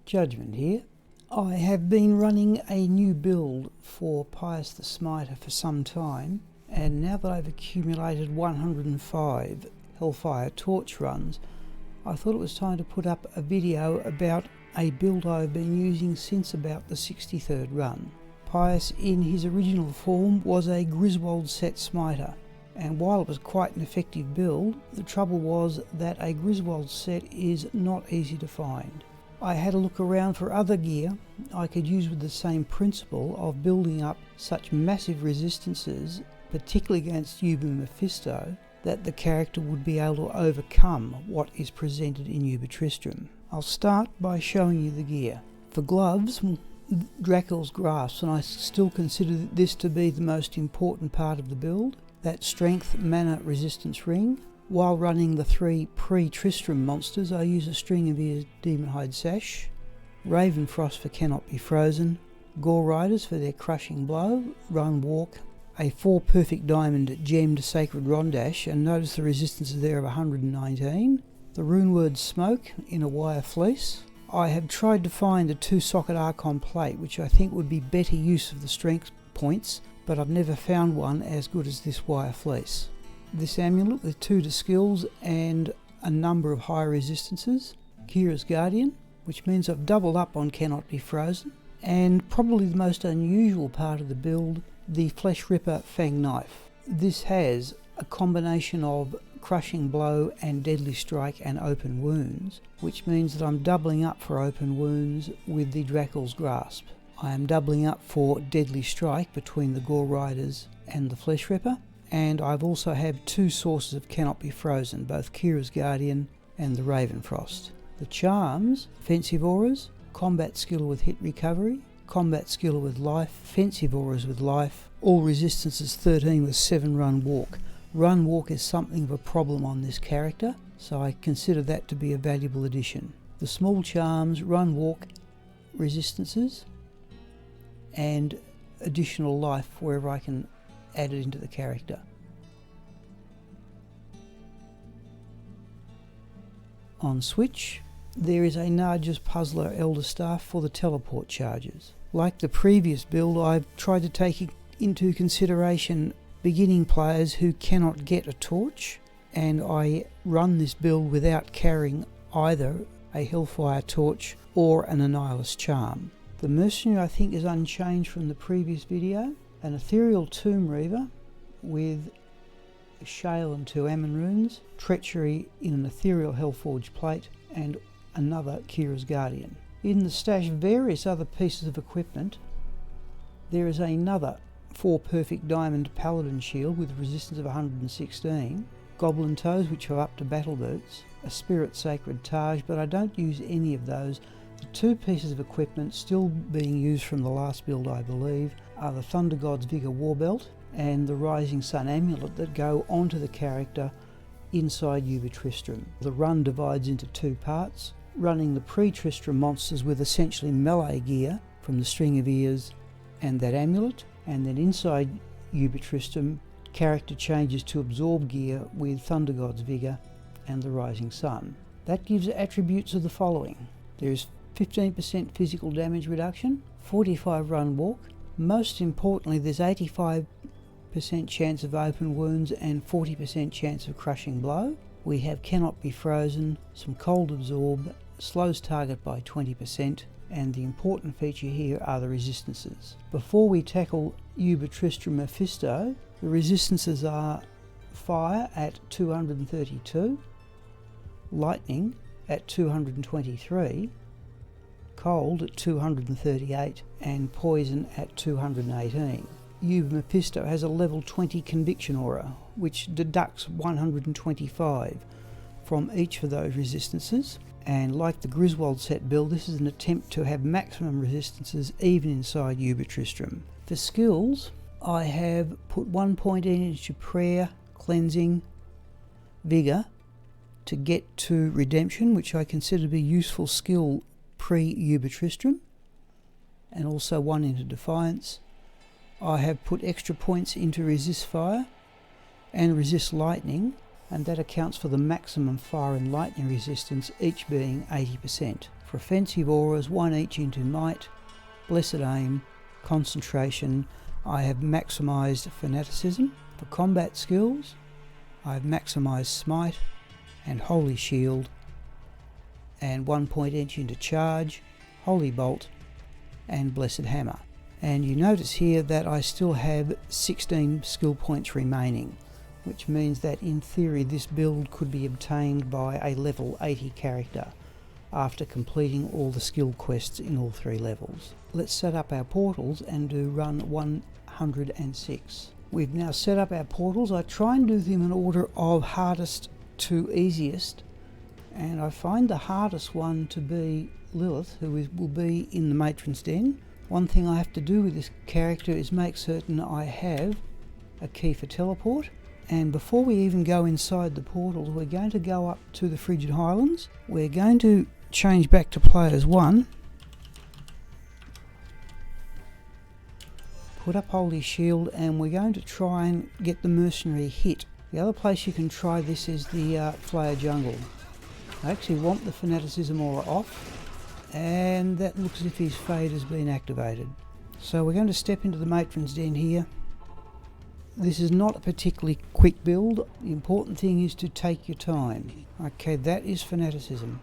Judgment here. I have been running a new build for Pius the Smiter for some time, and now that I've accumulated 105 Hellfire torch runs, I thought it was time to put up a video about a build I've been using since about the 63rd run. Pius in his original form was a Griswold set Smiter, and while it was quite an effective build, the trouble was that a Griswold set is not easy to find. I had a look around for other gear I could use with the same principle of building up such massive resistances, particularly against Uber Mephisto, that the character would be able to overcome what is presented in Uber Tristram. I'll start by showing you the gear. For gloves, Dracul's Grasp, and I still consider this to be the most important part of the build, that strength, mana, resistance ring. While running the 3 pre-Tristram monsters, I use a String of Ears Demonhide Sash, Ravenfrost for Cannot Be Frozen, Gore Riders for their Crushing Blow, Run Walk, a 4 Perfect Diamond Gemmed Sacred Rondash, and notice the resistance is there of 119, the Runeword Smoke in a Wire Fleece. I have tried to find a 2-socket Archon plate, which I think would be better use of the strength points, but I've never found one as good as this Wire Fleece. This amulet with 2 to skills and a number of high resistances, Kira's Guardian, which means I've doubled up on Cannot Be Frozen, and probably the most unusual part of the build, the Flesh Ripper Fang Knife. This has a combination of Crushing Blow and Deadly Strike and Open Wounds, which means that I'm doubling up for Open Wounds with the Dracul's Grasp. I am doubling up for Deadly Strike between the Gore Riders and the Flesh Ripper, and I've also have 2 sources of Cannot Be Frozen, both Kira's Guardian and the Ravenfrost. The charms, Offensive Auras, Combat Skill with Hit Recovery, Combat Skill with Life, Offensive Auras with Life, all resistances 13 with 7 Run Walk. Run Walk is something of a problem on this character, so I consider that to be a valuable addition. The small charms, Run Walk, resistances, and additional life wherever I can add it into the character. On switch, there is a Narja's Puzzler Elder Staff for the teleport charges. Like the previous build, I've tried to take into consideration beginning players who cannot get a torch, and I run this build without carrying either a Hellfire torch or an Annihilus charm. The Mercenary I think is unchanged from the previous video. An Ethereal Tomb Reaver with Shale and 2 Ammon runes, Treachery in an Ethereal Hellforge plate, and another Kira's Guardian. In the stash of various other pieces of equipment, there is another 4 Perfect Diamond Paladin Shield with resistance of 116, Goblin Toes which are up to Battle Boots, a Spirit Sacred Taj, but I don't use any of those. The 2 pieces of equipment still being used from the last build I believe are the Thunder God's Vigor Warbelt and the Rising Sun Amulet that go onto the character inside Uber Tristram. The run divides into 2 parts, running the pre-Tristram monsters with essentially melee gear from the String of Ears and that amulet, and then inside Uber Tristram character changes to absorb gear with Thunder God's Vigor and the Rising Sun. That gives attributes of the following. There is 15% physical damage reduction, 45 run walk, most importantly there's 85% chance of open wounds and 40% chance of crushing blow. We have Cannot Be Frozen, some cold absorb, slows target by 20%, and the important feature here are the resistances. Before we tackle Uber Tristram Mephisto, the resistances are Fire at 232, Lightning at 223, Cold at 238, and Poison at 218. Uber Mephisto has a level 20 Conviction Aura, which deducts 125 from each of those resistances, and like the Griswold set build, this is an attempt to have maximum resistances even inside Uber Tristram. For skills, I have put 1 point into Prayer, Cleansing, Vigor to get to Redemption, which I consider to be a useful skill pre-Uber Tristram, and also 1 into Defiance. I have put extra points into Resist Fire and Resist Lightning, and that accounts for the maximum fire and lightning resistance, each being 80%. For offensive auras, 1 each into Might, Blessed Aim, Concentration. I have maximised Fanaticism. For combat skills, I have maximised Smite and Holy Shield, and 1 point each into Charge, Holy Bolt and Blessed Hammer. And you notice here that I still have 16 skill points remaining, which means that in theory this build could be obtained by a level 80 character after completing all the skill quests in all 3 levels. Let's set up our portals and do run 106. We've now set up our portals. I try and do them in order of hardest to easiest, and I find the hardest one to be Lilith, who will be in the Matron's Den. One thing I have to do with this character is make certain I have a key for teleport. And before we even go inside the portals, we're going to go up to the Frigid Highlands. We're going to change back to Players 1. Put up Holy Shield, and we're going to try and get the Mercenary hit. The other place you can try this is the Flayer Jungle. I actually want the Fanaticism aura off, and that looks as if his fade has been activated. So we're going to step into the Matron's Den here. This is not a particularly quick build. The important thing is to take your time. Okay, that is Fanaticism.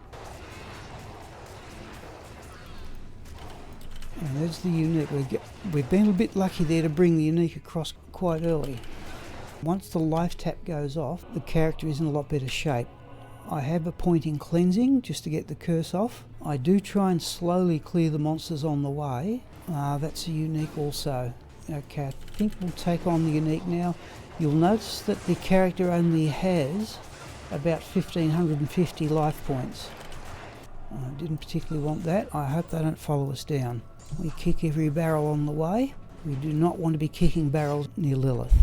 And there's the unique. We've been a bit lucky there to bring the unique across quite early. Once the life tap goes off, the character is in a lot better shape. I have a point in cleansing just to get the curse off. I do try and slowly clear the monsters on the way. That's a unique also. Okay, I think we'll take on the unique now. You'll notice that the character only has about 1550 life points. I didn't particularly want that. I hope they don't follow us down. We kick every barrel on the way. We do not want to be kicking barrels near Lilith.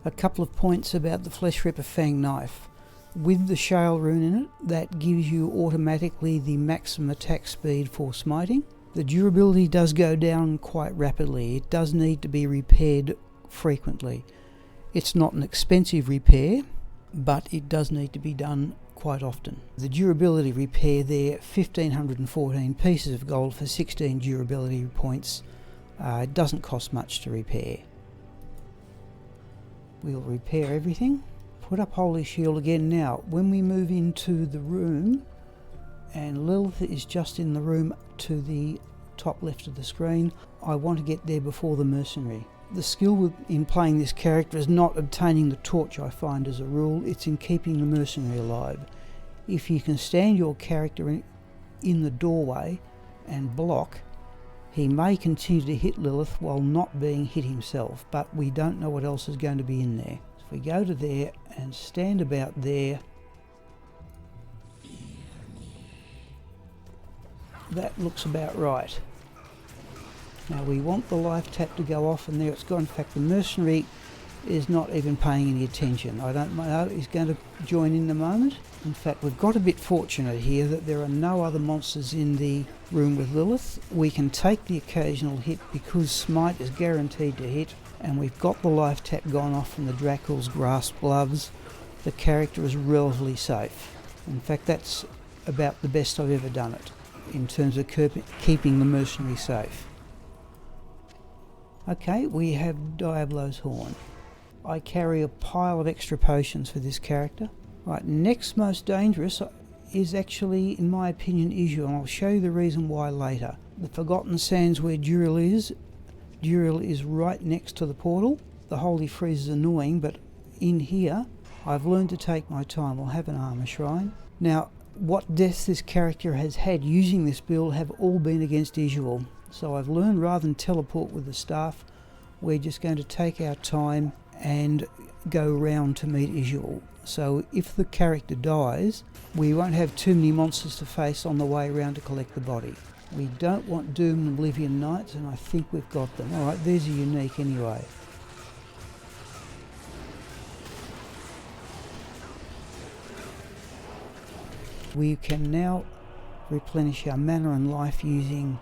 A couple of points about the Flesh Ripper Fang Knife. With the Shale rune in it, that gives you automatically the maximum attack speed for smiting. The durability does go down quite rapidly. It does need to be repaired frequently. It's not an expensive repair, but it does need to be done quite often. The durability repair there, 1514 pieces of gold for 16 durability points. It doesn't cost much to repair. We'll repair everything. Put up Holy Shield again. Now, when we move into the room, and Lilith is just in the room to the top left of the screen, I want to get there before the Mercenary. The skill in playing this character is not obtaining the torch, I find, as a rule. It's in keeping the Mercenary alive. If you can stand your character in the doorway and block, he may continue to hit Lilith while not being hit himself, but we don't know what else is going to be in there. So if we go to there and stand about there, that looks about right. Now we want the life tap to go off, and there it's gone. In fact, the Mercenary is not even paying any attention. I don't know, he's going to join in a moment. In fact, we've got a bit fortunate here that there are no other monsters in the room with Lilith. We can take the occasional hit because Smite is guaranteed to hit, and we've got the life tap gone off from the Dracul's grasp gloves. The character is relatively safe. In fact, that's about the best I've ever done it in terms of keeping the Mercenary safe. Okay, we have Diablo's Horn. I carry a pile of extra potions for this character. Right, next most dangerous is actually, in my opinion, Iju, and I'll show you the reason why later. The Forgotten Sands where Duril is right next to the portal. The Holy Freeze is annoying, but in here I've learned to take my time. We'll have an armor shrine. Now, what deaths this character has had using this build have all been against Isual. So I've learned rather than teleport with the staff, we're just going to take our time and go round to meet Isual. So if the character dies, we won't have too many monsters to face on the way around to collect the body. We don't want Doom and Oblivion Knights, and I think we've got them. Alright, there's a unique anyway. We can now replenish our mana and life using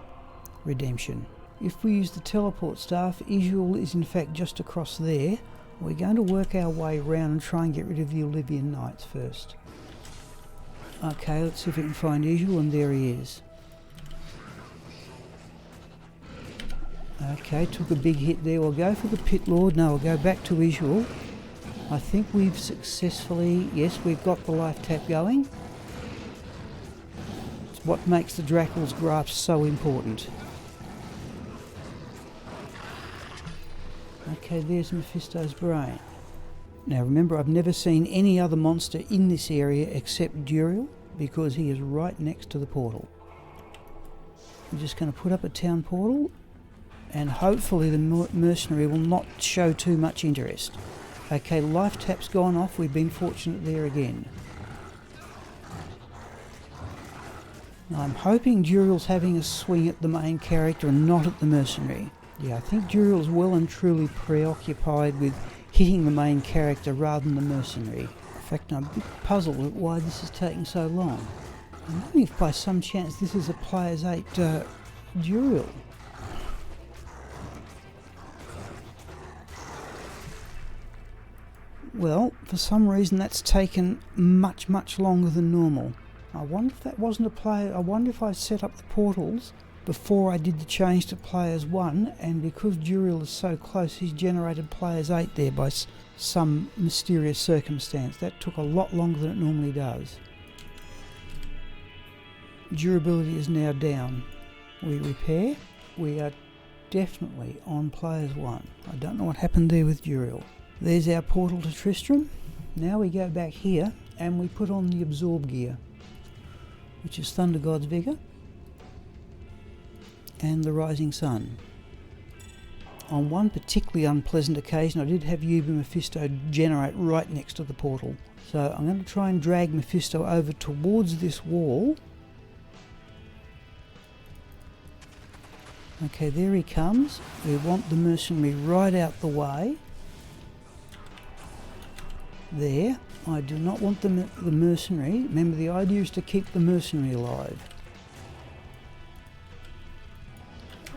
Redemption. If we use the teleport staff, Isual is in fact just across there. We're going to work our way around and try and get rid of the Oblivion Knights first. Okay, let's see if we can find Isual, and there he is. Okay, took a big hit there. We'll go for the Pit Lord. No, we'll go back to visual. I think we've successfully... Yes, we've got the life tap going. It's what makes the Dracula's grasp so important. Okay, there's Mephisto's brain. Now remember, I've never seen any other monster in this area except Duriel, because he is right next to the portal. I'm just going to put up a town portal, and hopefully the mercenary will not show too much interest. Okay, life tap's gone off. We've been fortunate there again. Now I'm hoping Duriel's having a swing at the main character and not at the mercenary. Yeah, I think Duriel's well and truly preoccupied with hitting the main character rather than the mercenary. In fact, I'm a bit puzzled at why this is taking so long. I'm wondering if by some chance this is a Player's 8 Duriel. Well, for some reason that's taken much longer than normal. I wonder if that wasn't a player... I wonder if I set up the portals before I did the change to Players 1, and because Duriel is so close, he's generated Players 8 there by some mysterious circumstance. That took a lot longer than it normally does. Durability is now down. We repair. We are definitely on Players 1. I don't know what happened there with Duriel. There's our portal to Tristram. Now we go back here and we put on the Absorb gear, which is Thunder God's Vigour and the Rising Sun. On one particularly unpleasant occasion I did have Yuba Mephisto generate right next to the portal. So I'm going to try and drag Mephisto over towards this wall. Okay, there he comes. We want the mercenary right out the way. There. I do not want the mercenary. Remember, the idea is to keep the mercenary alive.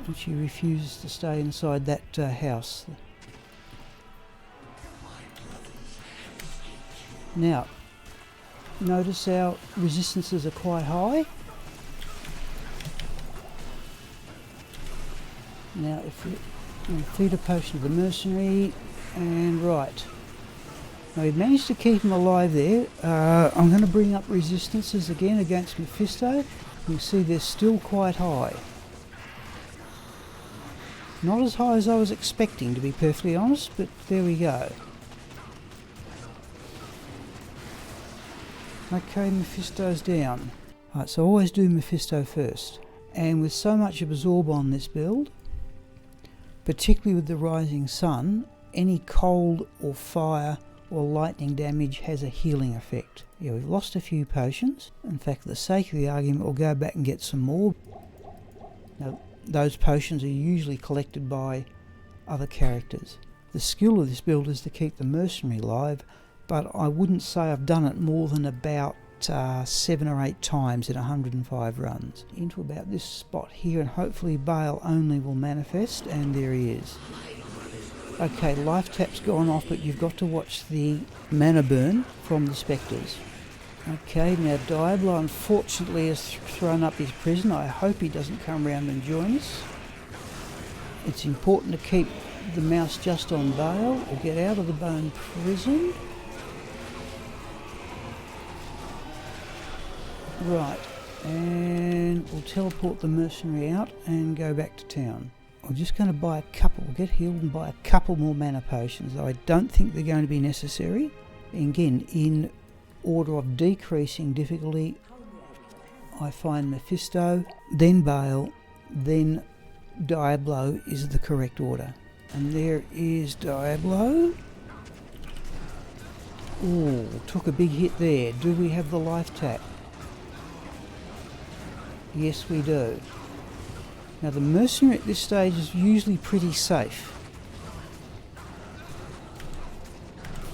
And she refuses to stay inside that house. Now, notice our resistances are quite high. Now, if we feed a potion to the mercenary, and right. Now we've managed to keep him alive there. I'm going to bring up resistances again against Mephisto. You can see they're still quite high. Not as high as I was expecting, to be perfectly honest, but there we go. Okay, Mephisto's down. Right, so always do Mephisto first. And with so much Absorb on this build, particularly with the Rising Sun, any cold or fire or lightning damage has a healing effect. Yeah, we've lost a few potions. In fact, for the sake of the argument, we'll go back and get some more. Now, those potions are usually collected by other characters. The skill of this build is to keep the mercenary alive, but I wouldn't say I've done it more than about 7 or 8 times in 105 runs. Into about this spot here, and hopefully Bale only will manifest, and there he is. Okay, life tap's gone off, but you've got to watch the mana burn from the spectres. Okay, now Diablo unfortunately has thrown up his prison. I hope he doesn't come round and join us. It's important to keep the mouse just on Bale, or get out of the bone prison. Right, and we'll teleport the mercenary out and go back to town. I'm just going to buy a couple, we'll get healed and buy a couple more mana potions, though I don't think they're going to be necessary. Again, in order of decreasing difficulty, I find Mephisto, then Bale, then Diablo is the correct order. And there is Diablo. Ooh, took a big hit there. Do we have the life tap? Yes, we do. Now the mercenary at this stage is usually pretty safe.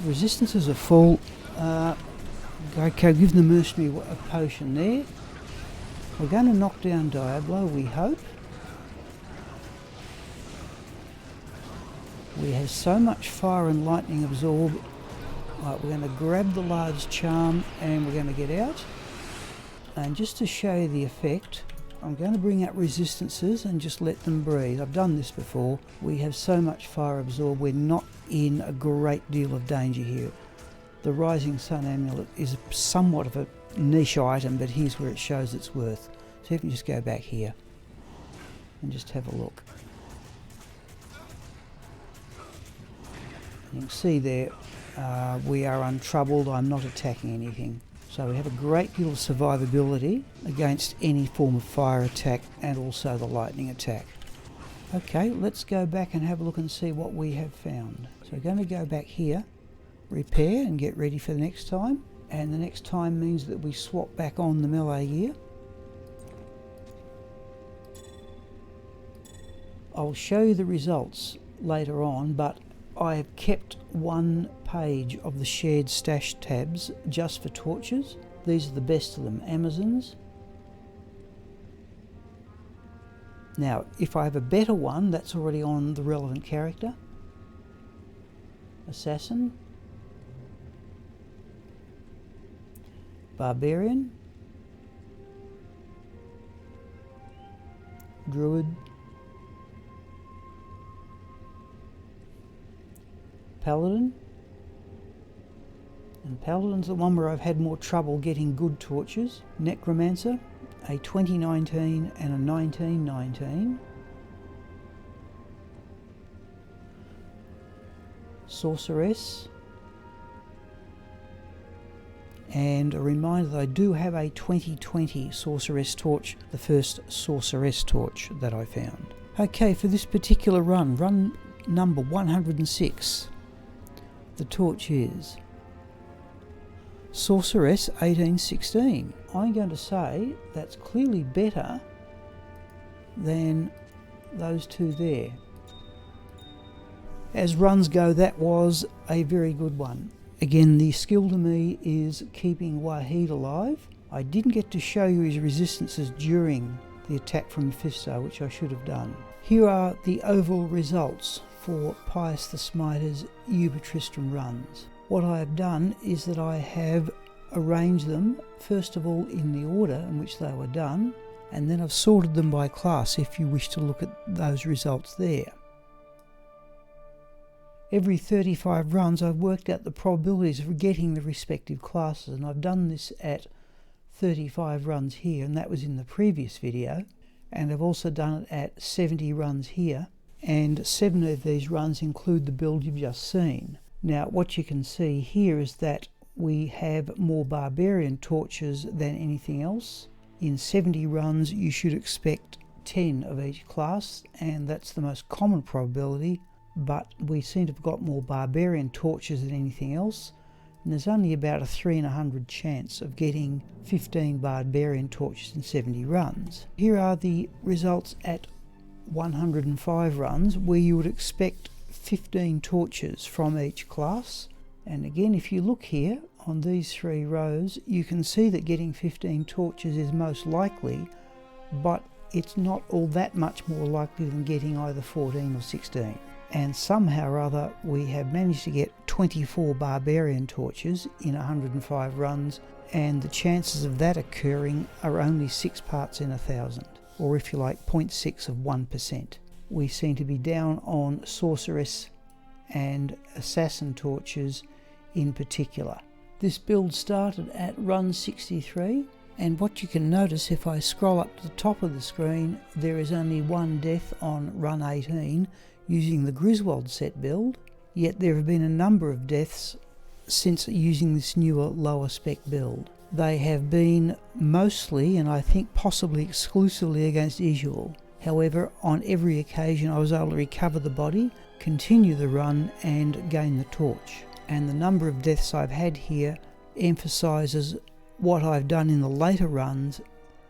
Resistances are full. Okay, give the mercenary a potion there. We're going to knock down Diablo, we hope. We have so much fire and lightning absorb. Right, we're going to grab the large charm and we're going to get out. And just to show you the effect, I'm going to bring up resistances and just let them breathe. I've done this before. We have so much fire absorb, we're not in a great deal of danger here. The Rising Sun Amulet is somewhat of a niche item, but here's where it shows its worth. So if you just go back here and just have a look. You can see there we are untroubled, I'm not attacking anything. So we have a great deal of survivability against any form of fire attack and also the lightning attack. Okay, let's go back and have a look and see what we have found. So we're going to go back here, repair and get ready for the next time. And the next time means that we swap back on the melee gear. I'll show you the results later on, but I have kept one page of the shared stash tabs just for torches. These are the best of them, Amazons. Now, if I have a better one, that's already on the relevant character. Assassin. Barbarian. Druid. Paladin, and Paladin's the one where I've had more trouble getting good torches. Necromancer, a 2019 and a 1919. Sorceress, and a reminder that I do have a 2020 Sorceress torch, the first Sorceress torch that I found. Okay, for this particular run number 106. The torch is Sorceress 1816. I'm going to say that's clearly better than those two there. As runs go, that was a very good one. Again, the skill to me is keeping Wahid alive. I didn't get to show you his resistances during the attack from Mephisto, which I should have done. Here are the overall results for Pius the Smiter's Uber Tristram runs. What I have done is that I have arranged them first of all in the order in which they were done, and then I've sorted them by class if you wish to look at those results there. Every 35 runs I've worked out the probabilities of getting the respective classes, and I've done this at 35 runs here, and that was in the previous video, and I've also done it at 70 runs here. And 7 of these runs include the build you've just seen. Now what you can see here is that we have more barbarian torches than anything else. In 70 runs you should expect 10 of each class, and that's the most common probability, but we seem to have got more barbarian torches than anything else, and there's only about a 3 in 100 chance of getting 15 barbarian torches in 70 runs. Here are the results at 105 runs, where you would expect 15 torches from each class. And again, if you look here on these 3 rows, you can see that getting 15 torches is most likely, but it's not all that much more likely than getting either 14 or 16. And somehow or other we have managed to get 24 barbarian torches in 105 runs, and the chances of that occurring are only 6 parts in 1,000. Or if you like, 0.6 of 1%. We seem to be down on Sorceress and Assassin torches in particular. This build started at run 63, and what you can notice if I scroll up to the top of the screen, there is only 1 death on run 18 using the Griswold set build, yet there have been a number of deaths since using this newer lower spec build. They have been mostly, and I think possibly exclusively, against Isuel. However, on every occasion I was able to recover the body, continue the run and gain the torch. And the number of deaths I've had here emphasises what I've done in the later runs,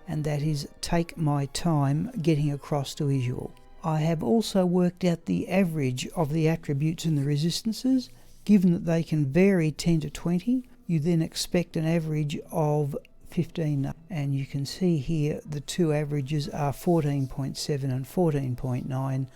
and that is take my time getting across to Isuel. I have also worked out the average of the attributes and the resistances. Given that they can vary 10 to 20, you then expect an average of 15, and you can see here the 2 averages are 14.7 and 14.9.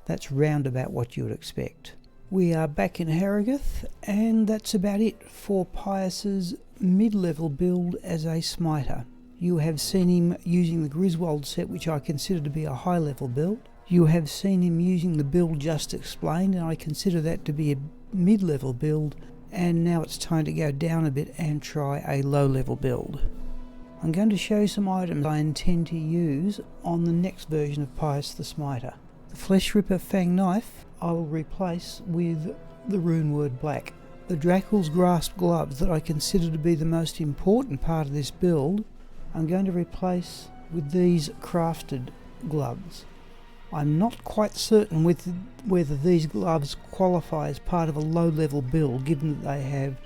That's round about what you would expect. We are back in Harrogate, and that's about it for Pius's mid-level build as a Smiter. You have seen him using the Griswold set, which I consider to be a high level build. You have seen him using the build just explained, and I consider that to be a mid-level build, and now it's time to go down a bit and try a low-level build. I'm going to show you some items I intend to use on the next version of Pius the Smiter. The Flesh Ripper Fang Knife I will replace with the Runeword Black. The Dracul's Grasp Gloves that I consider to be the most important part of this build, I'm going to replace with these crafted gloves. I'm not quite certain whether these gloves qualify as part of a low-level build, given that they have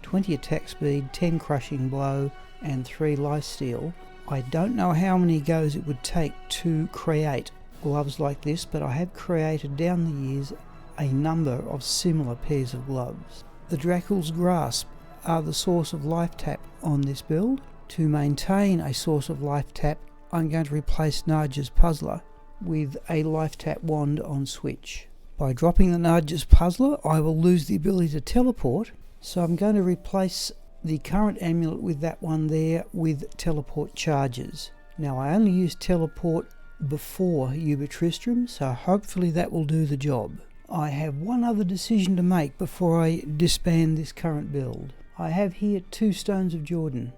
20 attack speed, 10 crushing blow, and 3 lifesteal. I don't know how many goes it would take to create gloves like this, but I have created down the years a number of similar pairs of gloves. The Dracul's Grasp are the source of life tap on this build. To maintain a source of life tap, I'm going to replace Narja's Puzzler with a life tap wand on switch. By dropping the Narja's Puzzler, I will lose the ability to teleport, so I'm going to replace the current amulet with that one there with teleport charges. Now I only use teleport before Tristram, so hopefully that will do the job. I have one other decision to make before I disband this current build. I have here 2 Stones of Jordan.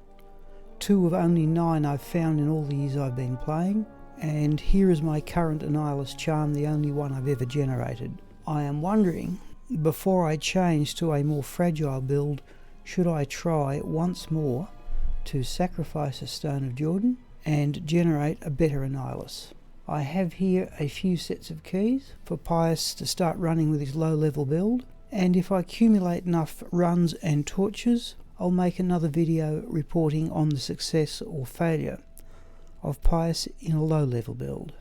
2 of only 9 I've found in all the years I've been playing, and here is my current Annihilus Charm, the only one I've ever generated. I am wondering, before I change to a more fragile build, should I try once more to sacrifice a Stone of Jordan and generate a better Annihilus. I have here a few sets of keys for Pius to start running with his low level build, and if I accumulate enough runs and torches, I'll make another video reporting on the success or failure of Pius in a low level build.